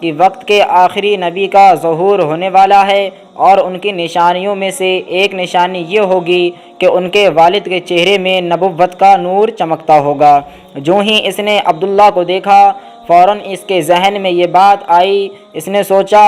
کہ وقت کے آخری نبی کا ظہور ہونے والا ہے، اور ان کی نشانیوں میں سے ایک نشانی یہ ہوگی کہ ان کے والد کے چہرے میں نبوت کا نور چمکتا ہوگا۔ جو ہی اس نے عبداللہ کو دیکھا، فوراً اس کے ذہن میں یہ بات آئی۔ اس نے سوچا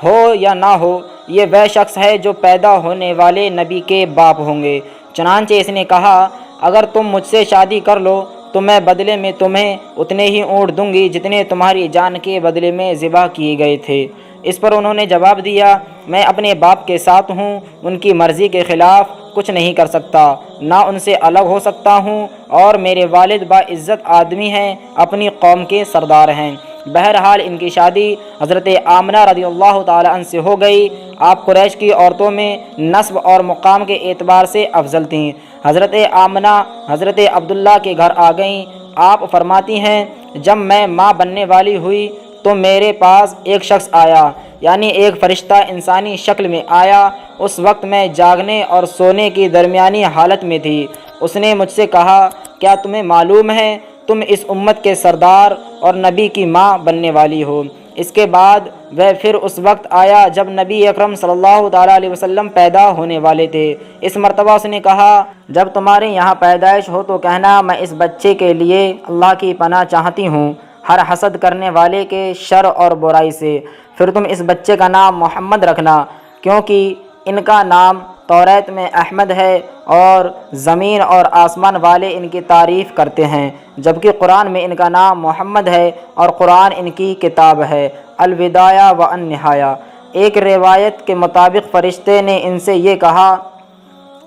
ہو یا نہ ہو، یہ وہ شخص ہے جو پیدا ہونے والے نبی کے باپ ہوں گے۔ چنانچہ اس نے کہا اگر تم مجھ سے شادی کر لو تو میں بدلے میں تمہیں اتنے ہی اونٹ دوں گی جتنے تمہاری جان کے بدلے میں ذبح کیے گئے تھے۔ اس پر انہوں نے جواب دیا میں اپنے باپ کے ساتھ ہوں، ان کی مرضی کے خلاف کچھ نہیں کر سکتا، نہ ان سے الگ ہو سکتا ہوں، اور میرے والد باعزت آدمی ہیں، اپنی قوم کے سردار ہیں۔ بہرحال ان کی شادی حضرت آمنہ رضی اللہ تعالی عنہ سے ہو گئی۔ آپ قریش کی عورتوں میں نسب اور مقام کے اعتبار سے افضل تھیں۔ حضرت آمنہ حضرت عبداللہ کے گھر آ گئیں۔ آپ فرماتی ہیں جب میں ماں بننے والی ہوئی تو میرے پاس ایک شخص آیا، یعنی ایک فرشتہ انسانی شکل میں آیا۔ اس وقت میں جاگنے اور سونے کی درمیانی حالت میں تھی۔ اس نے مجھ سے کہا کیا تمہیں معلوم ہے تم اس امت کے سردار اور نبی کی ماں بننے والی ہو؟ اس کے بعد وہ پھر اس وقت آیا جب نبی اکرم صلی اللہ تعالیٰ علیہ وسلم پیدا ہونے والے تھے۔ اس مرتبہ اس نے کہا جب تمہارے یہاں پیدائش ہو تو کہنا میں اس بچے کے لیے اللہ کی پناہ چاہتی ہوں ہر حسد کرنے والے کے شر اور برائی سے۔ پھر تم اس بچے کا نام محمد رکھنا، کیونکہ ان کا نام توریت میں احمد ہے اور زمین اور آسمان والے ان کی تعریف کرتے ہیں، جبکہ قرآن میں ان کا نام محمد ہے اور قرآن ان کی کتاب ہے البدایہ و النہایہ۔ ایک روایت کے مطابق فرشتے نے ان سے یہ کہا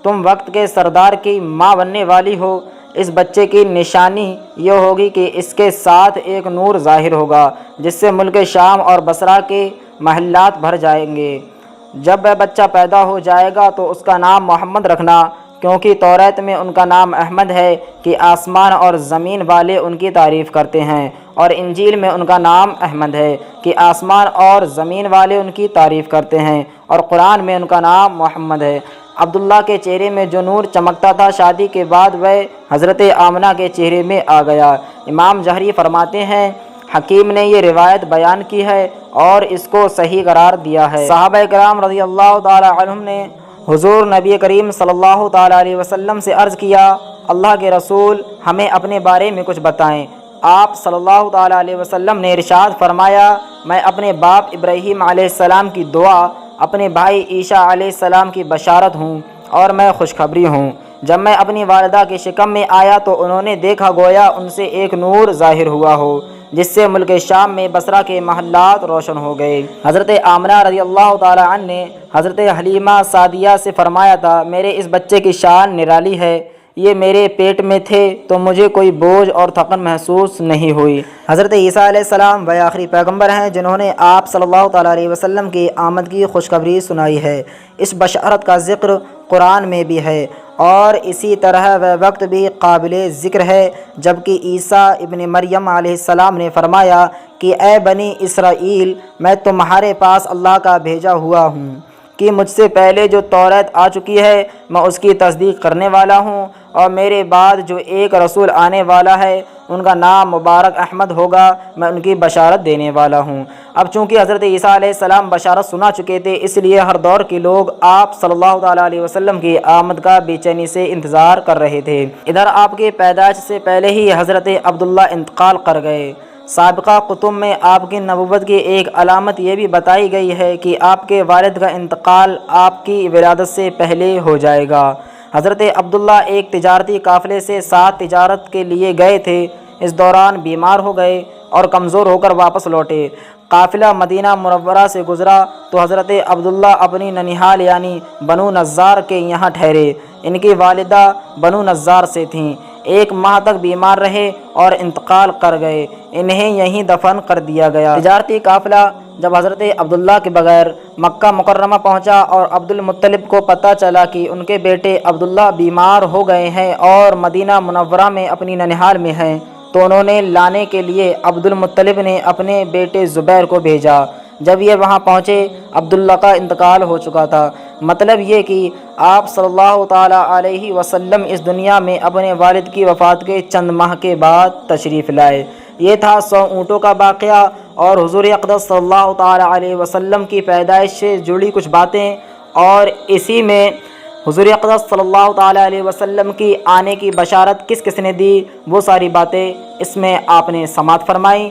تم وقت کے سردار کی ماں بننے والی ہو، اس بچے کی نشانی یہ ہوگی کہ اس کے ساتھ ایک نور ظاہر ہوگا جس سے ملک شام اور بصرہ کے محلات بھر جائیں گے۔ جب وہ بچہ پیدا ہو جائے گا تو اس کا نام محمد رکھنا، کیونکہ توریت میں ان کا نام احمد ہے کہ آسمان اور زمین والے ان کی تعریف کرتے ہیں، اور انجیل میں ان کا نام احمد ہے کہ آسمان اور زمین والے ان کی تعریف کرتے ہیں، اور قرآن میں ان کا نام محمد ہے۔ عبداللہ کے چہرے میں جو نور چمکتا تھا شادی کے بعد وہ حضرت آمنہ کے چہرے میں آ گیا۔ امام جہری فرماتے ہیں حکیم نے یہ روایت بیان کی ہے اور اس کو صحیح قرار دیا ہے۔ صحابہ کرام رضی اللہ تعالی عنہم نے حضور نبی کریم صلی اللہ تعالی علیہ وسلم سے عرض کیا اللہ کے رسول ہمیں اپنے بارے میں کچھ بتائیں۔ آپ صلی اللہ تعالی علیہ وسلم نے ارشاد فرمایا میں اپنے باپ ابراہیم علیہ السلام کی دعا، اپنے بھائی عیسیٰ علیہ السلام کی بشارت ہوں اور میں خوشخبری ہوں۔ جب میں اپنی والدہ کے شکم میں آیا تو انہوں نے دیکھا گویا ان سے ایک نور ظاہر ہوا ہو جس سے ملک شام میں بصرہ کے محلات روشن ہو گئے۔ حضرت آمنہ رضی اللہ تعالی عنہ نے حضرت حلیمہ سعدیہ سے فرمایا تھا میرے اس بچے کی شان نرالی ہے، یہ میرے پیٹ میں تھے تو مجھے کوئی بوجھ اور تھکن محسوس نہیں ہوئی۔ حضرت عیسیٰ علیہ السلام وہ آخری پیغمبر ہیں جنہوں نے آپ صلی اللہ تعالیٰ علیہ وسلم کی آمد کی خوشخبری سنائی ہے۔ اس بشارت کا ذکر قرآن میں بھی ہے، اور اسی طرح وہ وقت بھی قابل ذکر ہے جبکہ عیسیٰ ابن مریم علیہ السلام نے فرمایا کہ اے بنی اسرائیل میں تمہارے پاس اللہ کا بھیجا ہوا ہوں کہ مجھ سے پہلے جو توریت آ چکی ہے میں اس کی تصدیق کرنے والا ہوں، اور میرے بعد جو ایک رسول آنے والا ہے ان کا نام مبارک احمد ہوگا، میں ان کی بشارت دینے والا ہوں۔ اب چونکہ حضرت عیسیٰ علیہ السلام بشارت سنا چکے تھے اس لیے ہر دور کے لوگ آپ صلی اللہ تعالیٰ علیہ وسلم کی آمد کا بے چینی سے انتظار کر رہے تھے۔ ادھر آپ کے پیدائش سے پہلے ہی حضرت عبداللہ انتقال کر گئے۔ سابقہ کتب میں آپ کی نبوت کی ایک علامت یہ بھی بتائی گئی ہے کہ آپ کے والد کا انتقال آپ کی ولادت سے پہلے ہو جائے گا۔ حضرت عبداللہ ایک تجارتی قافلے سے ساتھ تجارت کے لیے گئے تھے، اس دوران بیمار ہو گئے اور کمزور ہو کر واپس لوٹے۔ قافلہ مدینہ منورہ سے گزرا تو حضرت عبداللہ اپنی ننیحال یعنی بنو نزار کے یہاں ٹھہرے۔ ان کی والدہ بنو نزار سے تھیں، 1 ماہ تک بیمار رہے اور انتقال کر گئے، انہیں یہیں دفن کر دیا گیا۔ تجارتی قافلہ جب حضرت عبداللہ کے بغیر مکہ مکرمہ پہنچا اور عبد المطلب کو پتہ چلا کہ ان کے بیٹے عبداللہ بیمار ہو گئے ہیں اور مدینہ منورہ میں اپنی ننیحال میں ہیں تو انہوں نے لانے کے لیے عبد المطلب نے اپنے بیٹے زبیر کو بھیجا۔ جب یہ وہاں پہنچے عبداللہ کا انتقال ہو چکا تھا، مطلب یہ کہ آپ صلی اللہ تعالیٰ علیہ وسلم اس دنیا میں اپنے والد کی وفات کے چند ماہ کے بعد تشریف لائے۔ یہ تھا 100 اونٹوں کا واقعہ، اور حضور اقدس صلی اللہ تعالیٰ علیہ وسلم کی پیدائش سے جڑی کچھ باتیں، اور اسی میں حضور اقدس صلی اللہ تعالیٰ علیہ وسلم کی آنے کی بشارت کس کس نے دی، وہ ساری باتیں اس میں آپ نے سماعت فرمائیں۔